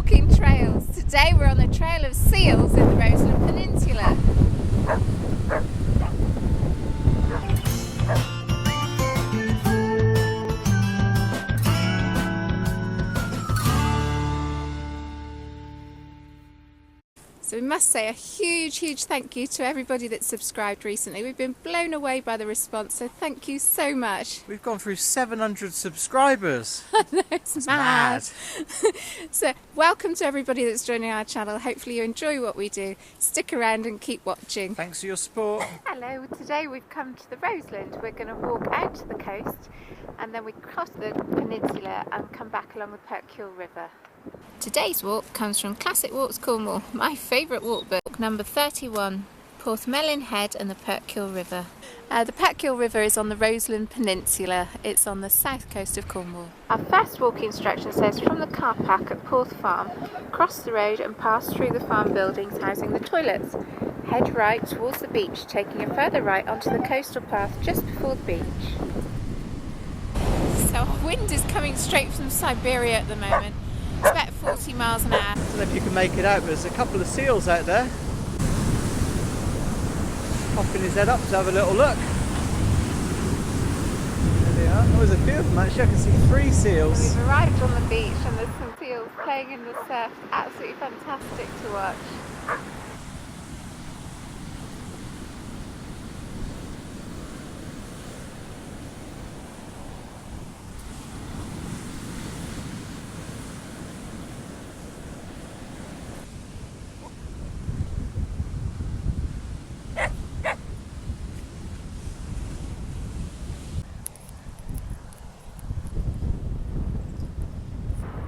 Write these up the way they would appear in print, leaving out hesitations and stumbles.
walking trails. Today we're on the trail of seals in the Roseland Peninsula. So we must say a huge thank you to everybody that's subscribed recently. We've been blown away by the response, so thank you so much. We've gone through 700 subscribers. It's mad. So welcome to everybody that's joining our channel. Hopefully you enjoy what we do. Stick around and keep watching. Thanks for your support. Hello, today we've come to the Roseland. We're going to walk out to the coast and then we cross the peninsula and come back along the Percuil River. Today's walk comes from Classic Walks Cornwall, my favourite walk book, number 31, Porthmelin Head and the Percuil River. The Percuil River is on the Roseland Peninsula. It's on the south coast of Cornwall. Our first walk instruction says from the car park at Porth Farm, cross the road and pass through the farm buildings housing the toilets. Head right towards the beach, taking a further right onto the coastal path just before the beach. So wind is coming straight from Siberia at the moment. It's about 40 miles an hour. I don't know if you can make it out, but there's a couple of seals out there. Popping his head up to have a little look. There they are. Oh, there's a few of them actually. I can see 3 seals. So we've arrived on the beach and there's some seals playing in the surf. Absolutely fantastic to watch.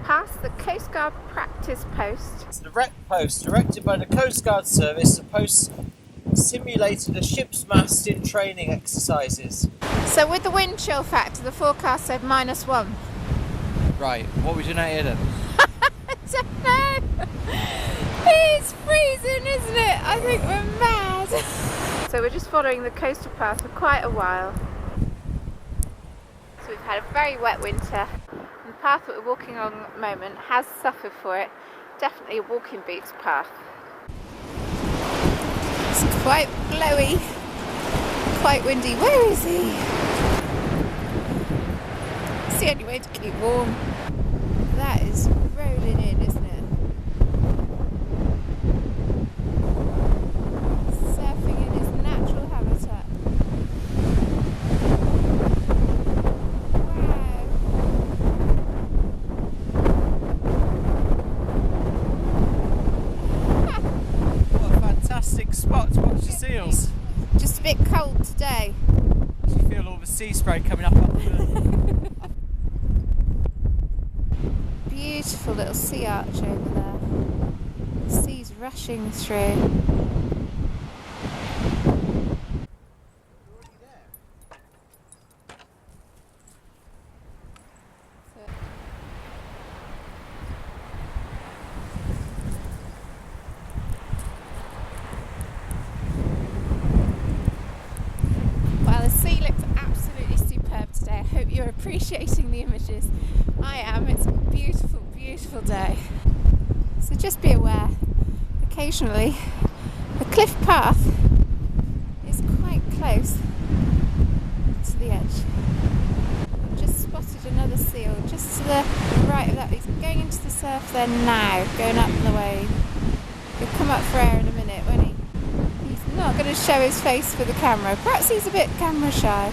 Past the Coast Guard practice post. It's the REC post, erected by the Coast Guard Service. The post simulated a ship's mast in training exercises. So with the wind chill factor, the forecast said -1. Right, what are we doing out here then? I don't know. It's freezing, isn't it? I think we're mad. So we're just following the coastal path for quite a while. So we've had a very wet winter. The path that we're walking along at the moment has suffered for it. Definitely a walking boots path. It's quite blowy, quite windy. Where is he? It's the only way to keep warm. That is rolling in, isn't it? Surfing in his natural habitat. Fantastic spot to watch the seals. Just a bit cold today. You feel all the sea spray coming up the... Beautiful little sea arch over there. The sea's rushing through. You're appreciating the images. I am. It's a beautiful day. So just be aware, occasionally the cliff path is quite close to the edge. I've just spotted another seal just to the right of that. He's going into the surf there now, going up the wave. He'll come up for air in a minute, won't he? He's not going to show his face for the camera. Perhaps he's a bit camera shy.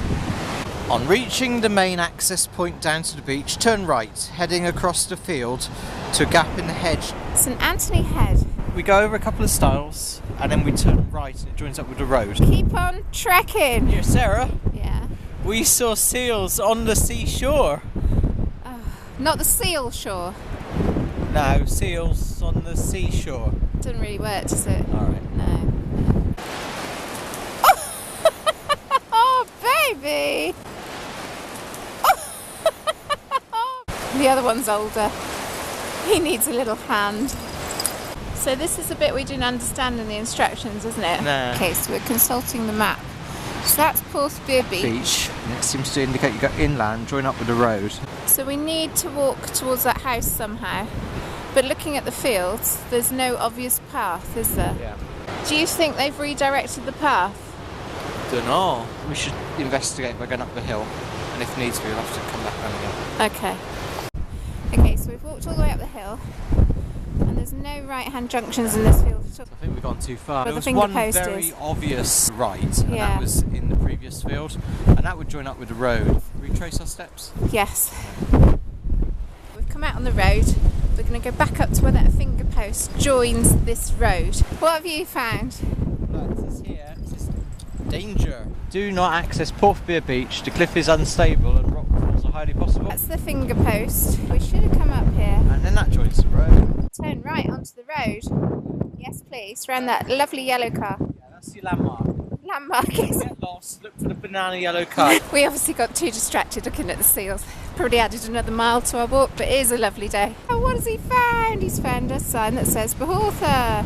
On reaching the main access point down to the beach, turn right, heading across the field to a gap in the hedge. St Anthony Head. We go over a couple of stiles and then we turn right and it joins up with the road. Keep on trekking. Here, Sarah. Yeah. We saw seals on the seashore. Oh, not the seal shore. No, seals on the seashore. Doesn't really work, does it? Alright. No. Oh, baby! The other one's older. He needs a little hand. So this is the bit we didn't understand in the instructions, isn't it? No. Okay, so we're consulting the map. So that's Porthbeer Beach. And it seems to indicate you go inland, join up with the road. So we need to walk towards that house somehow. But looking at the fields, there's no obvious path, is there? Yeah. Do you think they've redirected the path? Don't know. We should investigate by going up the hill, and if needs be, we'll have to come back down again. Okay. Okay, so we've walked all the way up the hill, and there's no right-hand junctions in this field at all. I think we've gone too far. But There the was one finger post very is. obvious right, and Yeah. that was in the previous field, and that would join up with the road. Retrace our steps. Yes. We've come out on the road. We're going to go back up to where that finger post joins this road. What have you found? Look, it says here, it says danger. Do not access Beforethe Beach. The cliff is unstable and rock falls are highly possible. That's the finger post. We should have come up here. And then that joins the road. Turn right onto the road. Yes, please. Around that lovely yellow car. Yeah, that's your landmark. Landmark is. Get lost, look for the banana yellow car. We obviously got too distracted looking at the seals. Probably added another mile to our walk, but it is a lovely day. Oh, what has he found? He's found a sign that says Bohortha.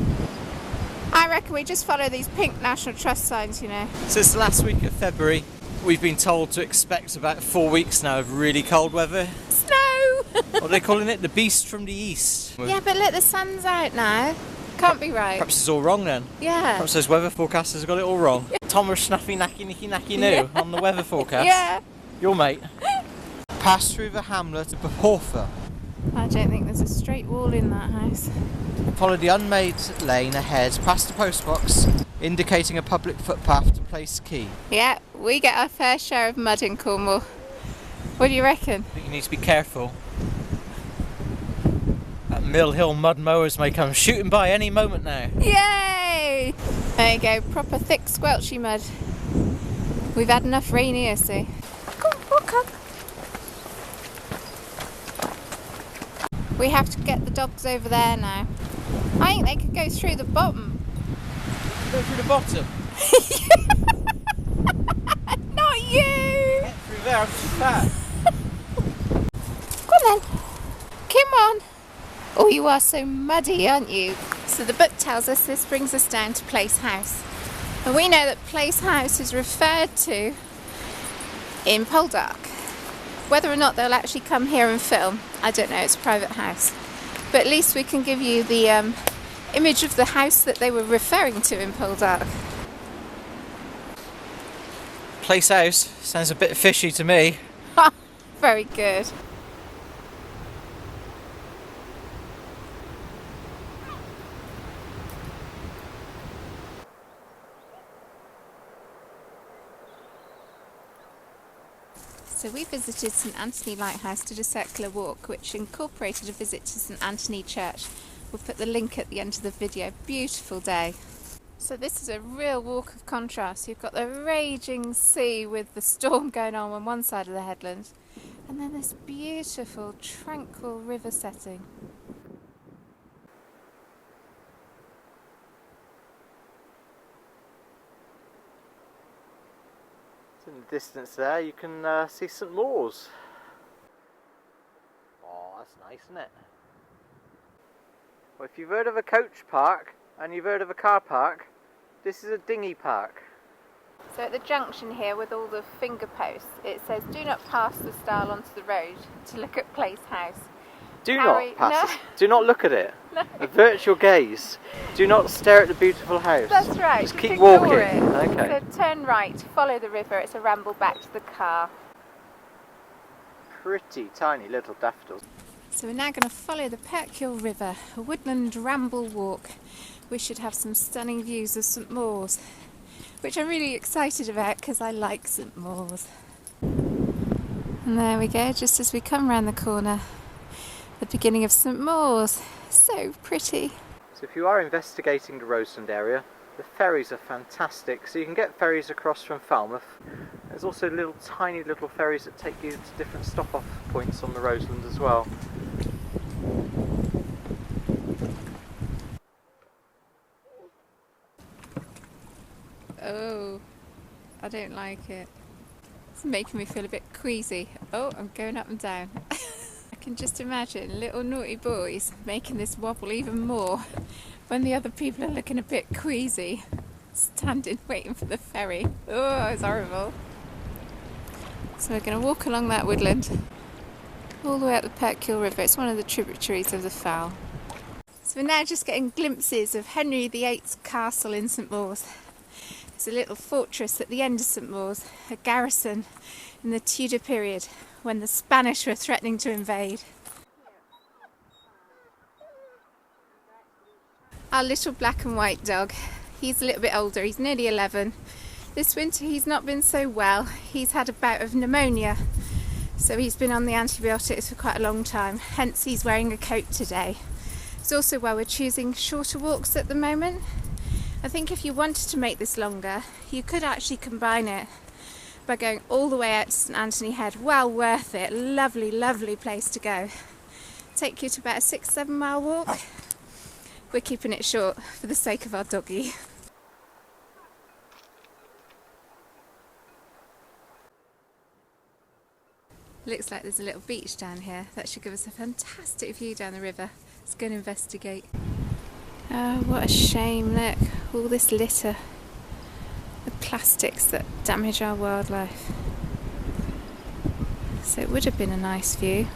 I reckon we just follow these pink National Trust signs, you know. Since the last week of February, we've been told to expect about 4 weeks now of really cold weather. Snow! What are they calling it? The beast from the east. Yeah, but look, the sun's out now. Can't be right. Perhaps it's all wrong then. Yeah. Perhaps those weather forecasters have got it all wrong. Thomas Snaffy Nacky Nicky Nacky Noo on the weather forecast. Yeah. Your mate. Pass through the hamlet of Beforethe. I don't think there's a straight wall in that house. Follow the unmade lane ahead, past the postbox, indicating a public footpath to place key. Yeah, we get our fair share of mud in Cornwall. What do you reckon? I think you need to be careful. That Mill Hill mud mowers may come shooting by any moment now. Yay! There you go, proper thick squelchy mud. We've had enough rain here, see. Come on, walk up. We have to get the dogs over there now. I think they could go through the bottom. Go through the bottom. Not you! Get through there, I'm too fat. Come on then. Come on. Oh, you are so muddy, aren't you? So the book tells us this brings us down to Place House. And we know that Place House is referred to in Poldark. Whether or not they'll actually come here and film, I don't know, it's a private house. But at least we can give you the image of the house that they were referring to in Poldark. Place House sounds a bit fishy to me. Very good. So we visited St Anthony Lighthouse, did a circular walk which incorporated a visit to St Anthony Church. We'll put the link at the end of the video. Beautiful day. So this is a real walk of contrast. You've got the raging sea with the storm going on one side of the headland, and then this beautiful tranquil river setting. In the distance there you can see St Mawers. Oh, that's nice, isn't it? Well, if you've heard of a coach park and you've heard of a car park, this is a dinghy park. So at the junction here with all the finger posts, it says do not pass the stile onto the road to look at Place House. Do Harry, not pass no. it. Do not look at it. No. Avert your gaze. Do not stare at the beautiful house. That's right. Just keep ignore walking. It. Okay. So turn right, follow the river. It's a ramble back to the car. Pretty tiny little daffodils. So we're now going to follow the Percuil River, a woodland ramble walk. We should have some stunning views of St Mawers, which I'm really excited about because I like St Mawers. And there we go, just as we come round the corner, the beginning of St Mawers. So pretty. So if you are investigating the Roseland area, the ferries are fantastic. So you can get ferries across from Falmouth. There's also little tiny little ferries that take you to different stop-off points on the Roseland as well. Oh, I don't like it. It's making me feel a bit queasy. Oh, I'm going up and down. I can just imagine little naughty boys making this wobble even more when the other people are looking a bit queasy, standing waiting for the ferry. Oh, it's horrible. So we're going to walk along that woodland all the way up the Percuil River. It's one of the tributaries of the Fal. So we're now just getting glimpses of Henry VIII's castle in St Mawes. It's a little fortress at the end of St Mawes, a garrison in the Tudor period when the Spanish were threatening to invade. Our little black and white dog, he's a little bit older, he's nearly 11. This winter he's not been so well, he's had a bout of pneumonia, so he's been on the antibiotics for quite a long time, hence he's wearing a coat today. It's also why we're choosing shorter walks at the moment. I think if you wanted to make this longer, you could actually combine it by going all the way out to St Anthony Head. Well worth it, lovely, lovely place to go. Take you to about a 6-7 mile walk. We're keeping it short for the sake of our doggy. Looks like there's a little beach down here. That should give us a fantastic view down the river. Let's go and investigate. Oh, what a shame, look, all this litter. The plastics that damage our wildlife. So it would have been a nice view.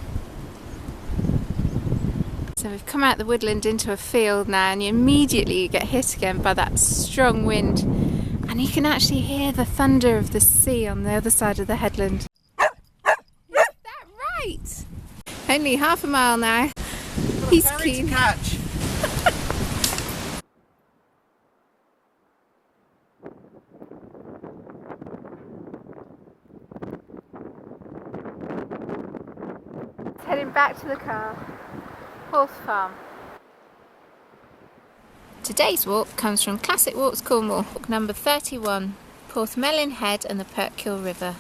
So we've come out the woodland into a field now, and immediately you get hit again by that strong wind, and you can actually hear the thunder of the sea on the other side of the headland. Is that right? Only half a mile now. He's keen. To catch. Heading back to the car. Bohortha Farm. Today's walk comes from Classic Walks Cornwall, walk number 31, Porthmelon Head and the Percuil River.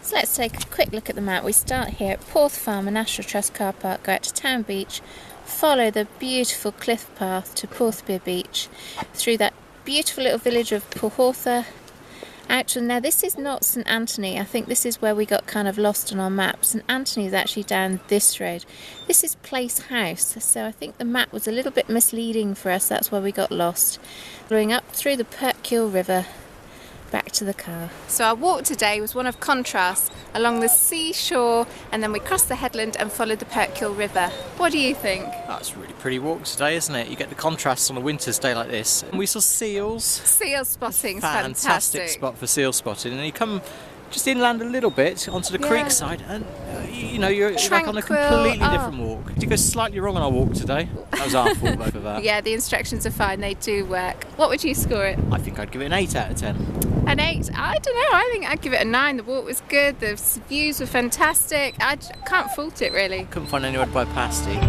So let's take a quick look at the map. We start here at Bohortha Farm and National Trust car park, go out to Towan Beach, follow the beautiful cliff path to Beforethe Beach, through that beautiful little village of Bohortha, out to, now this is not St Anthony, I think this is where we got kind of lost on our map. St Anthony is actually down this road. This is Place House, so I think the map was a little bit misleading for us, that's why we got lost. Going up through the Percuil River, back to the car. So our walk today was one of contrast along the seashore, and then we crossed the headland and followed the Percuil River. What do you think? That's a really pretty walk today, isn't it? You get the contrasts on a winter's day like this. And we saw seals. Seal spotting, Fantastic spot for seal spotting. And you come just inland a little bit onto the creek side, and you know you're like on a completely different walk. Did you go slightly wrong on our walk today? That was our fault, both of that. Yeah, the instructions are fine, they do work. What would you score it? I think I'd give it an 8 out of 10. An 8? I don't know, I think I'd give it a 9. The walk was good, the views were fantastic. I can't fault it really. Couldn't find anywhere to buy pasty.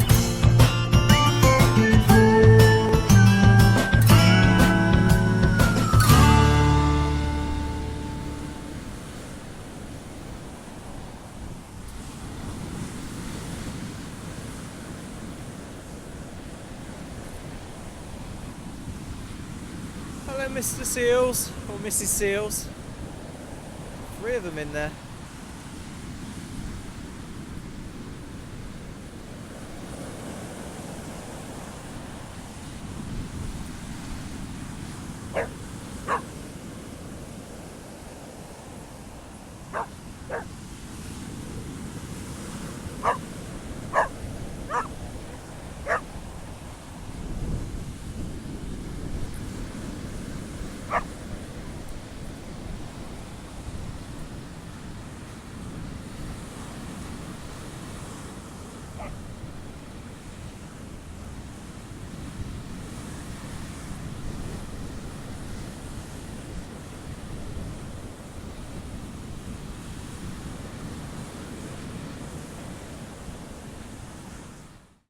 Hello, Mr. Seals, or Mrs. Seals. 3 of them in there.